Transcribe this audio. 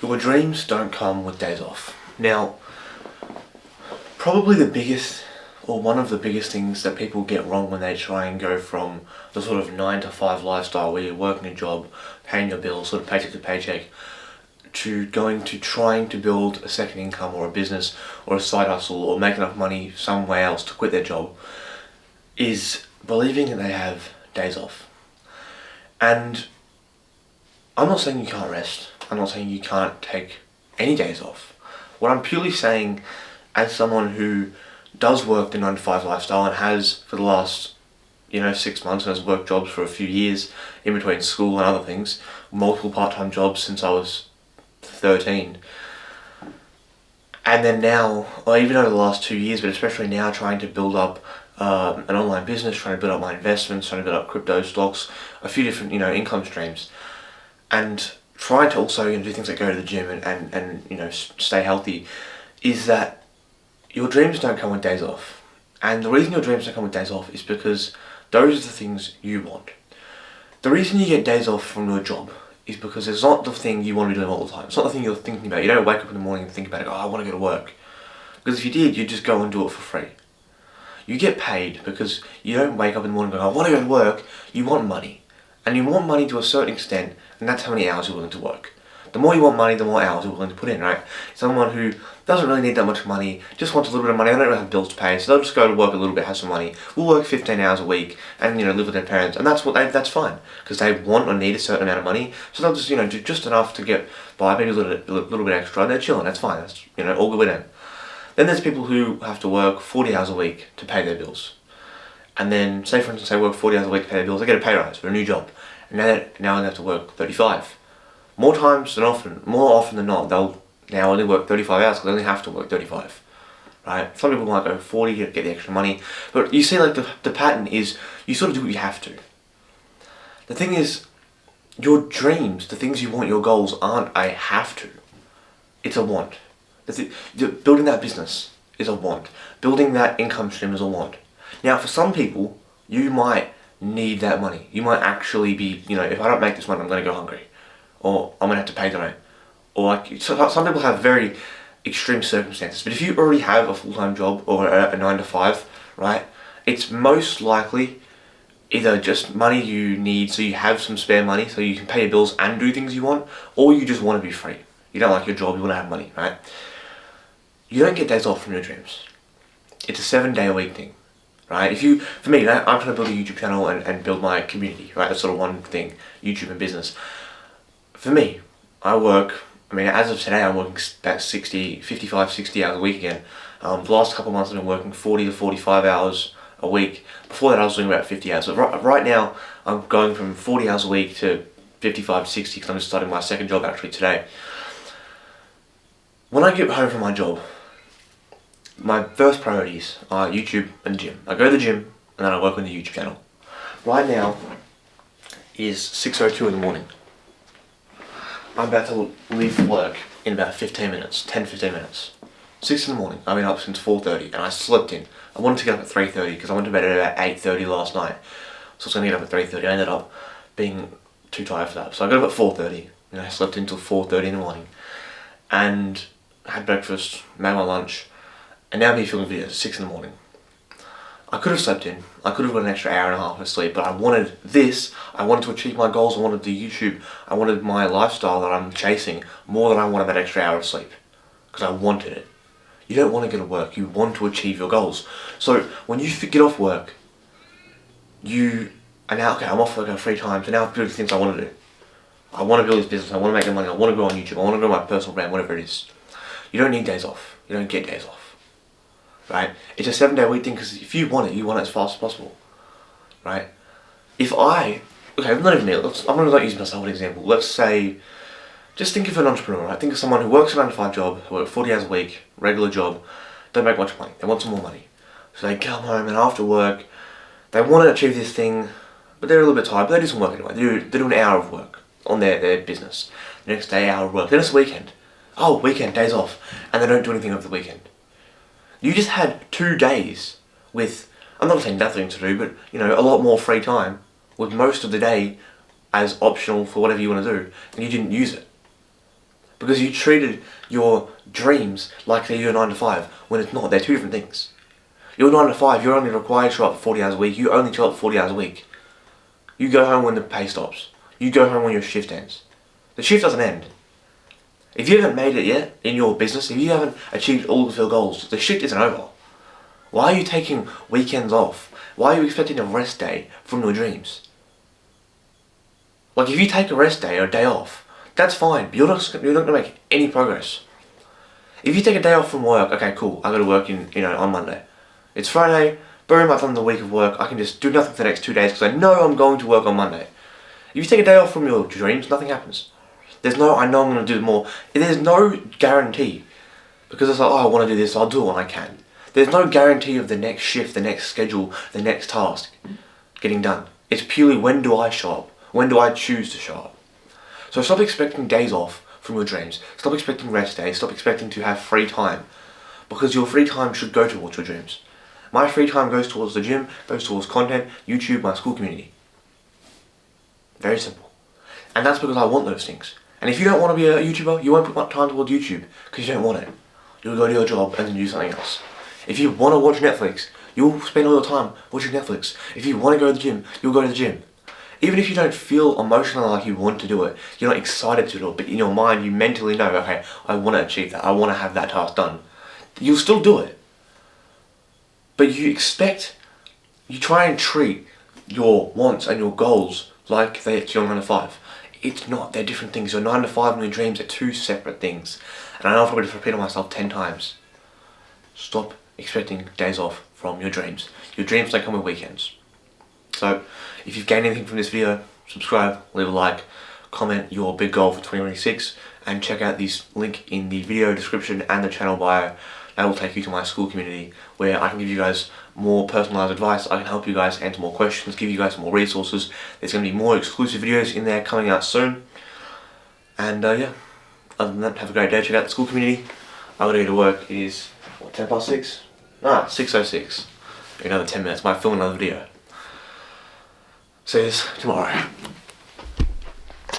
Your dreams don't come with days off. Now, probably the biggest, or one of the biggest things that people get wrong when they try and go from the sort of 9 to 5 lifestyle where you're working a job, paying your bills, sort of paycheck to paycheck, to going to trying to build a second income or a business or a side hustle or make enough money somewhere else to quit their job, is believing that they have days off. And I'm not saying you can't rest. I'm not saying you can't take any days off. What I'm purely saying, as someone who does work the 9 to 5 lifestyle and has for the last 6 months, and has worked jobs for a few years in between school and other things, multiple part-time jobs since I was 13, and then now, or even over the last 2 years, but especially now, trying to build up an online business, trying to build up my investments, trying to build up crypto stocks, a few different income streams, and trying to also do things like go to the gym and stay healthy, is that your dreams don't come with days off. And the reason your dreams don't come with days off is because those are the things you want. The reason you get days off from your job is because it's not the thing you want to be doing all the time. It's not the thing you're thinking about. You don't wake up in the morning and think about it, I want to go to work. Because if you did, you'd just go and do it for free. You get paid because you don't wake up in the morning and go, I want to go to work. You want money. And you want money to a certain extent, and that's how many hours you're willing to work. The more you want money, the more hours you're willing to put in, right? Someone who doesn't really need that much money, just wants a little bit of money, they don't really have bills to pay, so they'll just go to work a little bit, have some money, will work 15 hours a week, and live with their parents, and that's fine, because they want or need a certain amount of money, so they'll just do just enough to get by, maybe a little bit extra, and they're chilling, that's fine, that's all good with them. Then there's people who have to work 40 hours a week to pay their bills. And then, say for instance, they work 40 hours a week to pay their bills, they get a pay rise for a new job, and now they have to work 35. More often than not, they'll now only work 35 hours because they only have to work 35, right? Some people might go 40 to get the extra money, but you see, the pattern is you sort of do what you have to. The thing is, your dreams, the things you want, your goals aren't a have to. It's a want. Building that business is a want. Building that income stream is a want. Now, for some people, you might need that money. You might actually be, if I don't make this money, I'm going to go hungry. Or I'm going to have to pay the rent. Or some people have very extreme circumstances. But if you already have a full-time job or a 9 to 5, right, it's most likely either just money you need so you have some spare money so you can pay your bills and do things you want, or you just want to be free. You don't like your job, you want to have money, right? You don't get days off from your dreams. It's a 7-day-a-week thing. Right? For me, I'm trying to build a YouTube channel and build my community, right? That's sort of one thing, YouTube and business. For me, as of today, I'm working about 55, 60 hours a week again. The last couple of months I've been working 40 to 45 hours a week. Before that I was doing about 50 hours. So right now, I'm going from 40 hours a week to 55 to 60 because I'm just starting my second job actually today. When I get home from my job, my first priorities are YouTube and gym. I go to the gym and then I work on the YouTube channel. Right now is 6:02 in the morning. I'm about to leave for work in about 15 minutes, 10-15 minutes. 6 in the morning, I've been up since 4:30 and I slept in. I wanted to get up at 3:30 because I went to bed at about 8:30 last night. So I was going to get up at 3:30. I ended up being too tired for that. So I got up at 4:30 and I slept until 4:30 in the morning. And had breakfast, made my lunch, and now I'm here filming videos at 6 in the morning. I could have slept in, I could have got an extra hour and a half of sleep, but I wanted this, I wanted to achieve my goals, I wanted the YouTube, I wanted my lifestyle that I'm chasing more than I wanted that extra hour of sleep. Because I wanted it. You don't want to go to work, you want to achieve your goals. So when you get off work, you are now, okay, I'm off work, I have free time, so now I have to do the things I want to do. I want to build this business, I want to make the money, I want to grow on YouTube, I want to grow my personal brand, whatever it is. You don't need days off. You don't get days off. Right? It's a 7-day-a-week thing because if you want it as fast as possible. Right? Not even me, I'm going to use myself as an example. Let's say, just think of an entrepreneur, right? Think of someone who works a 9 to 5 job, who works 40 hours a week, regular job, don't make much money. They want some more money. So they come home and after work, they want to achieve this thing, but they're a little bit tired, but they do some work anyway. They do an hour of work on their business. The next day, hour of work. Then it's the weekend. Oh, weekend, days off. And they don't do anything over the weekend. You just had 2 days with, I'm not saying nothing to do, but a lot more free time with most of the day as optional for whatever you want to do, and you didn't use it. Because you treated your dreams like they're your 9 to 5, when it's not. They're two different things. Your 9 to 5, you're only required to show up for 40 hours a week. You only show up for 40 hours a week. You go home when the pay stops. You go home when your shift ends. The shift doesn't end. If you haven't made it yet in your business, if you haven't achieved all of your goals, the shift isn't over. Why are you taking weekends off? Why are you expecting a rest day from your dreams? Like, if you take a rest day or a day off, that's fine, but you're not going to make any progress. If you take a day off from work, okay, cool, I go to work on Monday. It's Friday, boom, I've done the week of work, I can just do nothing for the next 2 days because I know I'm going to work on Monday. If you take a day off from your dreams, nothing happens. There's no, I know I'm going to do more. There's no guarantee. Because it's like, oh, I want to do this, I'll do it when I can. There's no guarantee of the next shift, the next schedule, the next task getting done. It's purely, when do I show up? When do I choose to show up? So stop expecting days off from your dreams. Stop expecting rest days. Stop expecting to have free time. Because your free time should go towards your dreams. My free time goes towards the gym, goes towards content, YouTube, my school community. Very simple. And that's because I want those things. And if you don't want to be a YouTuber, you won't put much time towards YouTube because you don't want it. You'll go to your job and then do something else. If you want to watch Netflix, you'll spend all your time watching Netflix. If you want to go to the gym, you'll go to the gym. Even if you don't feel emotionally like you want to do it, you're not excited to do it, but in your mind you mentally know, okay, I want to achieve that, I want to have that task done. You'll still do it. But you try and treat your wants and your goals like it's your 9 to 5. It's not, they're different things. Your 9 to 5 and your dreams are two separate things. And I know I've probably just repeated myself 10 times. Stop expecting days off from your dreams. Your dreams don't come with weekends. So, if you've gained anything from this video, subscribe, leave a like, comment your big goal for 2026, and check out this link in the video description and the channel bio. That will take you to my school community where I can give you guys more personalised advice. I can help you guys answer more questions, give you guys more resources. There's going to be more exclusive videos in there coming out soon. And yeah, other than that, have a great day. Check out the school community. I'm going to go to work. It is, what, 10 past 6? Nah, 6:06. Another 10 minutes. Might film another video. See you tomorrow.